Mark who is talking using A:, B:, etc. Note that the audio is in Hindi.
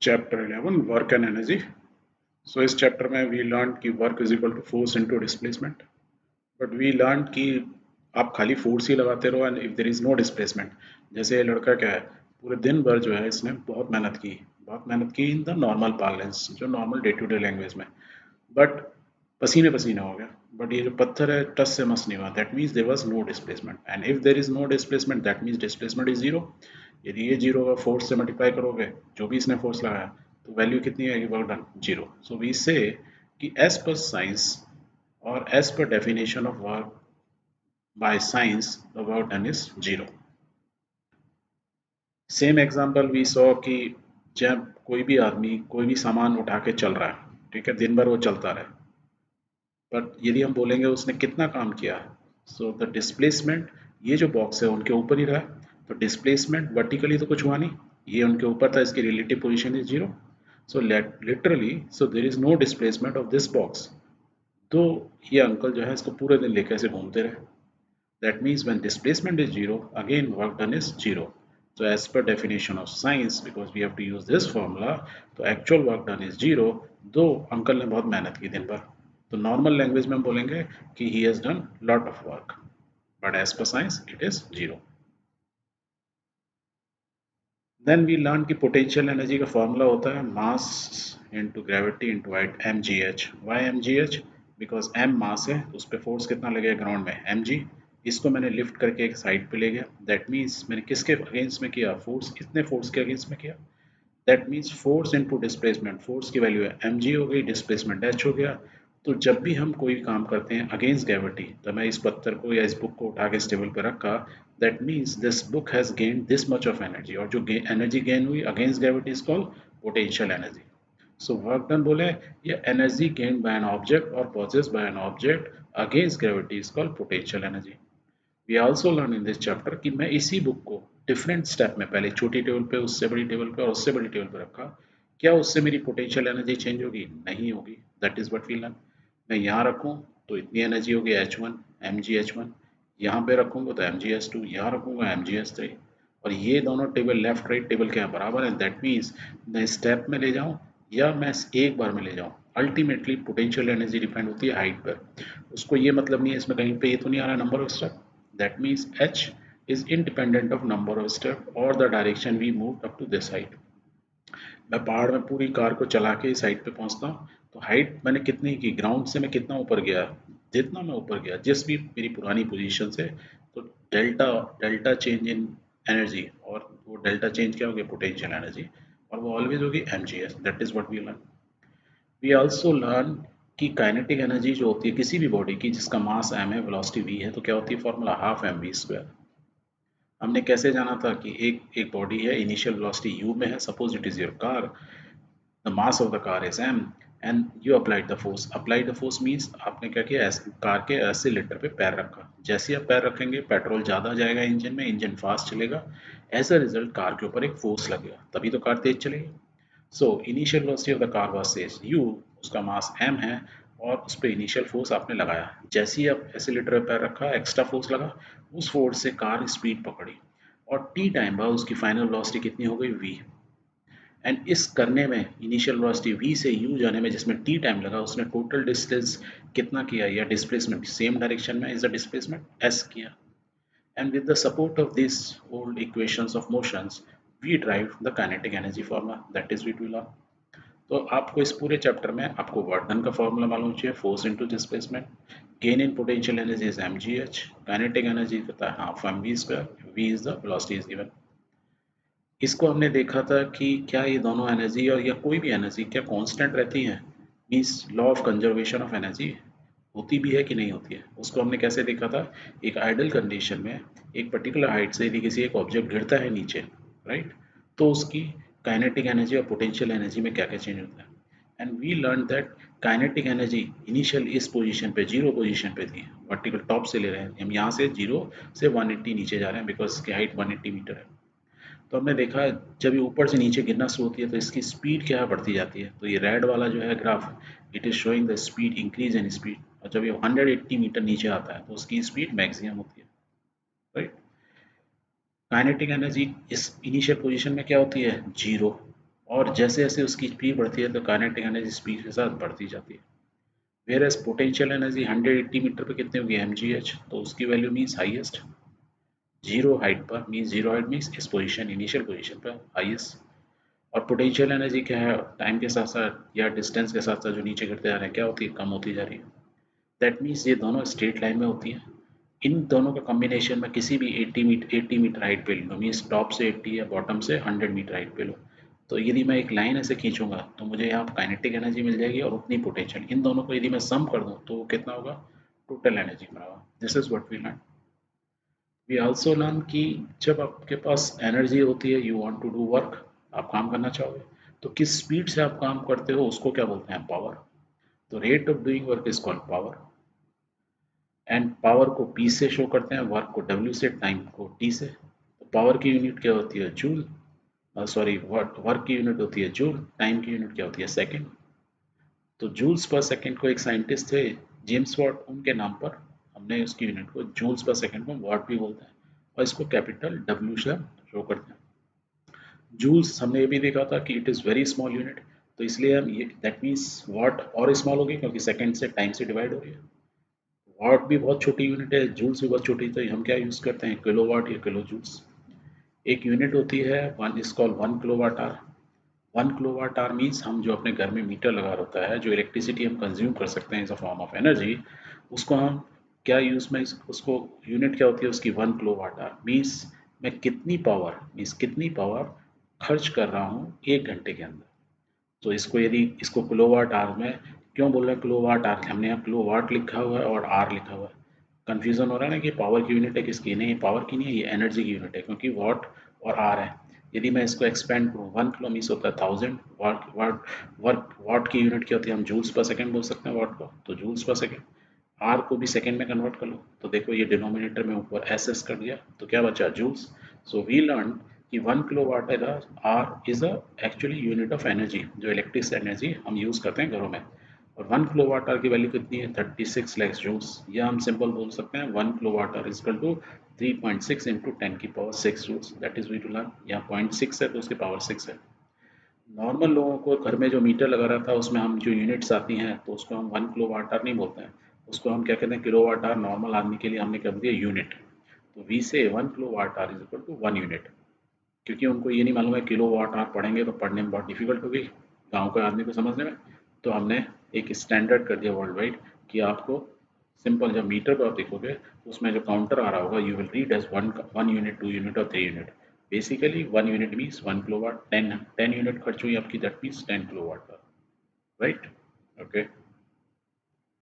A: Chapter 11 work and energy. So इस चैप्टर में वी लर्न कि work is equal to force into displacement. But we learn कि आप खाली फोर्स ही लगाते रहो and if there is no displacement. जैसे ये लड़का क्या है, पूरे दिन भर जो है इसने बहुत मेहनत की इन द नॉर्मल पार्लेंस, जो normal day to day language में, बट पसीने पसीने हो गया। बट ये जो पत्थर है टस से मस नहीं हुआ, that means there was no displacement. And if there is no displacement that means displacement is zero. यदि ये जीरो होगा, फोर्स से मल्टीप्लाई करोगे जो भी इसने फोर्स लगाया, तो वैल्यू कितनी आएगी, work done zero. So we say कि एज पर साइंस और एज पर definition of work by science the work done is zero. Same example we saw कि जब कोई भी आदमी कोई भी सामान उठा के चल रहा है, ठीक है, दिन भर वो चलता रहे, बट यदि हम बोलेंगे उसने कितना काम किया, सो द डिस्प्लेसमेंट, ये जो बॉक्स है उनके ऊपर ही रहा, तो डिस्प्लेसमेंट वर्टिकली तो कुछ हुआ नहीं, ये उनके ऊपर था, इसकी relative position is zero. So literally so there is no displacement of this box. तो ये अंकल जो है इसको पूरे दिन लेकर ऐसे घूमते रहे, that means when displacement is zero again work done is zero. So as per definition of science, because we have to use this formula, तो actual work done is zero, दो अंकल ने बहुत मेहनत की दिन भर। तो नॉर्मल लैंग्वेज में हम बोलेंगे कि he has done lot of work, but as per science it is zero. Then we learn कि पोटेंशियल एनर्जी का फॉर्मूला होता है mass into gravity into height, M G H. Why M G H? Because M mass है तो उस पर फोर्स कितना लगेगा ग्राउंड में, एम जी। इसको मैंने लिफ्ट करके एक साइड पे ले गया, दैट मीन्स मैंने किसके अगेंस्ट में किया, फोर्स, कितने फोर्स के अगेंस्ट में किया, that means force into displacement. Force की वैल्यू है एम जी हो गई, डिस्प्लेसमेंट एच हो गया। तो जब भी हम कोई काम करते हैं अगेंस्ट ग्रेविटी, तो मैं इस पत्थर को या इस बुक को उठा के इस टेबल पर रखा, that means this book has gain this much of energy, और जो एनर्जी गेन हुई against gravity is called potential energy. So work done बोले ये energy gain by an object और possessed by an object against gravity is called potential energy. We also learn in this chapter कि मैं इसी बुक को डिफरेंट स्टेप में, पहले छोटी टेबल पे, उससे बड़ी टेबल पे और उससे बड़ी टेबल पे रखा, क्या उससे मेरी पोटेंशियल एनर्जी चेंज होगी, नहीं होगी। That is what we learn. मैं यहाँ रखूँ तो इतनी एनर्जी होगी H one, M G H one. यहाँ पे रखूँगा तो एम जी एच टू, यहाँ रखूँगा एम जी एच थ्री। और ये दोनों टेबल लेफ्ट राइट टेबल के यहाँ बराबर है, दैट मीन्स मैं स्टेप में ले जाऊँ या मैं एक बार में ले जाऊँ, अल्टीमेटली पोटेंशियल एनर्जी डिपेंड होती है हाइट पर। उसको ये मतलब नहीं है इसमें कहीं पे ये तो नहीं आ रहा number of step, that means h is independent of number of step or the direction we moved up to this height. मैं पहाड़ में पूरी कार को चला के इस हाइट पे पहुंचता हूँ, तो हाइट मैंने कितनी की, ग्राउंड से मैं कितना ऊपर गया, जितना मैं ऊपर गया जिस भी मेरी पुरानी पोजीशन से, तो delta delta change in energy, और वो डेल्टा चेंज क्या होगी, पोटेंशियल एनर्जी, और वो ऑलवेज होगी M G S. That is what we learn. We also learn कि काइनेटिक एनर्जी जो होती है किसी भी बॉडी की जिसका मास m है, वेलोसिटी v है, तो क्या होती है, formula half M V square. हमने कैसे जाना था कि एक एक बॉडी है, इनिशियल वेलोसिटी u में है, suppose it is your car, the mass of the car is m, and you applied the force. Applied the force means आपने क्या किया, कार के एक्सीलरेटर पे पैर रखा, जैसे ही आप पैर रखेंगे पेट्रोल ज़्यादा जाएगा इंजन में, इंजन फास्ट चलेगा, एज अ रिजल्ट कार के ऊपर एक फोर्स लगेगा, तभी तो कार तेज चलेगी। So initial velocity of the car was says u, उसका मास m है, और उस पर इनिशियल फोर्स आपने लगाया, जैसे ही आप एक्सीलरेटर पे पैर रखा एक्स्ट्रा फोर्स लगा, उस फोर्स से कार स्पीड पकड़ी, और t टाइम बाद उसकी फाइनल वेलोसिटी कितनी हो गई, v। एंड इस करने में इनिशियल वेलोसिटी v से u जाने में जिसमें t टाइम लगा, उसने टोटल डिस्टेंस कितना किया, या डिस्प्लेसमेंट सेम डायरेक्शन में इज द डिस्प्लेसमेंट s किया। And with the support of these old equations of motions, we derive the kinetic energy formula, that is what we learn. तो आपको इस पूरे चैप्टर में आपको वर्क डन का फॉर्मूला मालूम चाहिए, force into displacement, gain in potential energy is mgh, kinetic energy पता है half M V square, v is the velocity is given. इसको हमने देखा था कि क्या ये दोनों एनर्जी और या कोई भी एनर्जी क्या कांस्टेंट रहती हैं, means law of conservation of energy होती भी है कि नहीं होती है। उसको हमने कैसे देखा था, एक आइडल कंडीशन में एक पर्टिकुलर हाइट से यदि किसी एक ऑब्जेक्ट गिरता है नीचे, राइट, तो उसकी काइनेटिक एनर्जी और पोटेंशियल एनर्जी में क्या क्या चेंज होता है। And we learn that kinetic energy initial इस पोजीशन पे, जीरो पोजीशन पे थी, वर्टिकल टॉप से ले रहे हैं हम, यहाँ से जीरो से 180 नीचे जा रहे हैं बिकॉज इसकी हाइट 180 मीटर है। तो हमने देखा जब ये ऊपर से नीचे गिरना शुरू होती है तो इसकी स्पीड क्या है, बढ़ती जाती है। तो ये रेड वाला जो है graph, it is showing the speed increase in speed, और जब ये 180 मीटर नीचे आता है तो उसकी स्पीड मैक्सिमम होती है, राइट। काइनेटिक एनर्जी इस इनिशियल पोजीशन में क्या होती है, जीरो, और जैसे जैसे उसकी स्पीड बढ़ती है तो काइनेटिक एनर्जी स्पीड के साथ बढ़ती जाती है। Whereas potential energy 180 metre पे कितनी होगी mgh, तो उसकी value means highest, zero height पर मीन्स जीरो हाइट मीन्स इस पोजीशन इनिशियल पोजीशन पर हाईएस्ट। और पोटेंशियल एनर्जी क्या है, टाइम के साथ साथ या डिस्टेंस के साथ साथ जो नीचे गिरते जा रहे हैं क्या होती है, कम होती जा रही है। दैट मीन्स ये दोनों स्ट्रेट लाइन में होती हैं। इन दोनों का कॉम्बिनेशन में किसी भी 80 मीटर हाइट पे लो, मीन्स टॉप से 80 या बॉटम से 100 मीटर हाइट पे लो, तो यदि मैं एक लाइन ऐसे खींचूंगा तो मुझे यहाँ काइनेटिक एनर्जी मिल जाएगी और उतनी पोटेंशियल। इन दोनों को यदि मैं सम कर दूँ तो वो कितना होगा, टोटल एनर्जी बना होगा। This is what we learn. We also learn कि जब आपके पास एनर्जी होती है, you want to do work, आप काम करना चाहोगे, तो किस स्पीड से आप काम करते हो उसको क्या बोलते हैं, पावर। तो rate of doing work is called power. And power को पी से शो करते हैं, वर्क को डब्ल्यू से, टाइम को टी से। तो पावर की यूनिट क्या होती है, जूल। सॉरी, वर्क की यूनिट होती है जूल, टाइम की यूनिट क्या होती है, सेकेंड। तो जूल्स पर सेकेंड को एक साइंटिस्ट थे जेम्स वॉट, उनके नाम पर हमने उसकी यूनिट को जूल्स पर सेकेंड को वॉट भी बोलते हैं, और इसको कैपिटल डब्ल्यू से शो करते हैं। जूल्स हमने ये भी देखा था कि it is very small unit, तो इसलिए हम ये दैट मीन्स वॉट और स्मॉल होगी क्योंकि सेकेंड से टाइम से डिवाइड हो रही है। वॉट भी बहुत छोटी यूनिट है, जूल्स भी बहुत छोटी, तो हम क्या यूज़ करते हैं, किलो वाट या किलो जूल्स। एक यूनिट होती है one is called 1 kilowatt our. 1 kilowatt hour means हम जो अपने घर में मीटर लगा होता है, जो इलेक्ट्रिसिटी हम कंज्यूम कर सकते हैं as a form of energy, उसको हम क्या यूज़ में उसको यूनिट क्या होती है उसकी, 1 किलोवाट आवर मीन्स मैं कितनी पावर, मीन्स कितनी पावर खर्च कर रहा हूँ 1 घंटे के अंदर। तो इसको यदि इसको किलोवाट आवर में क्यों बोल रहे हैं, किलोवाट आवर, हमने यहाँ किलोवाट लिखा हुआ है और आर लिखा हुआ है, कंफ्यूजन हो रहा है ना कि पावर की यूनिट है किसकी, नहीं पावर की नहीं है, ये एनर्जी की यूनिट है क्योंकि वॉट और आर है। यदि मैं इसको एक्सपेंड करूँ, 1 किलो मीन्स होता है 1000 वाट, वाट की यूनिट क्या होती है, हम जूल्स पर सेकंड बोल सकते हैं वाट को, तो जूल्स पर सेकंड। आर को भी सेकंड में कन्वर्ट कर लो, तो देखो ये डिनोमिनेटर में ऊपर एस एस कर दिया तो क्या बचा, जूल्स। सो वी लर्न कि 1 kilowatt hour is a actually unit of energy, जो इलेक्ट्रिक एनर्जी हम यूज़ करते हैं घरों में। और 1 किलोवाट आवर की वैल्यू कितनी है, 36 लैक्स जूल्स, या हम सिंपल बोल सकते हैं 1 kilowatt hour is equal to 3.6 into 10 की power 6 joules, that is we to learn. यहाँ 0.6 है तो उसकी पावर 6 है। नॉर्मल लोगों को घर में जो मीटर लगा रहा था उसमें हम जो यूनिट्स आती हैं तो उसको हम 1 किलोवाट आवर नहीं बोलते हैं, उसको हम क्या कहते हैं, किलोवाट आवर। नॉर्मल आदमी के लिए हमने कर दिया यूनिट, तो we say 1 kilowatt hour is equal to 1 unit, क्योंकि उनको ये नहीं मालूम है किलोवाट आवर पढ़ेंगे तो पढ़ने में बहुत डिफिकल्ट होगी गाँव के आदमी को समझने में। तो हमने एक स्टैंडर्ड कर दिया वर्ल्ड वाइड कि आपको सिंपल जब मीटर पर आप देखोगे तो उसमें जो काउंटर आ रहा होगा you will read as 1 unit, 2 unit और 3 unit. Basically 1 unit means 1 kilowatt, 10 unit खर्च हुई आपकी, that means 10 kilowatt, right. Okay.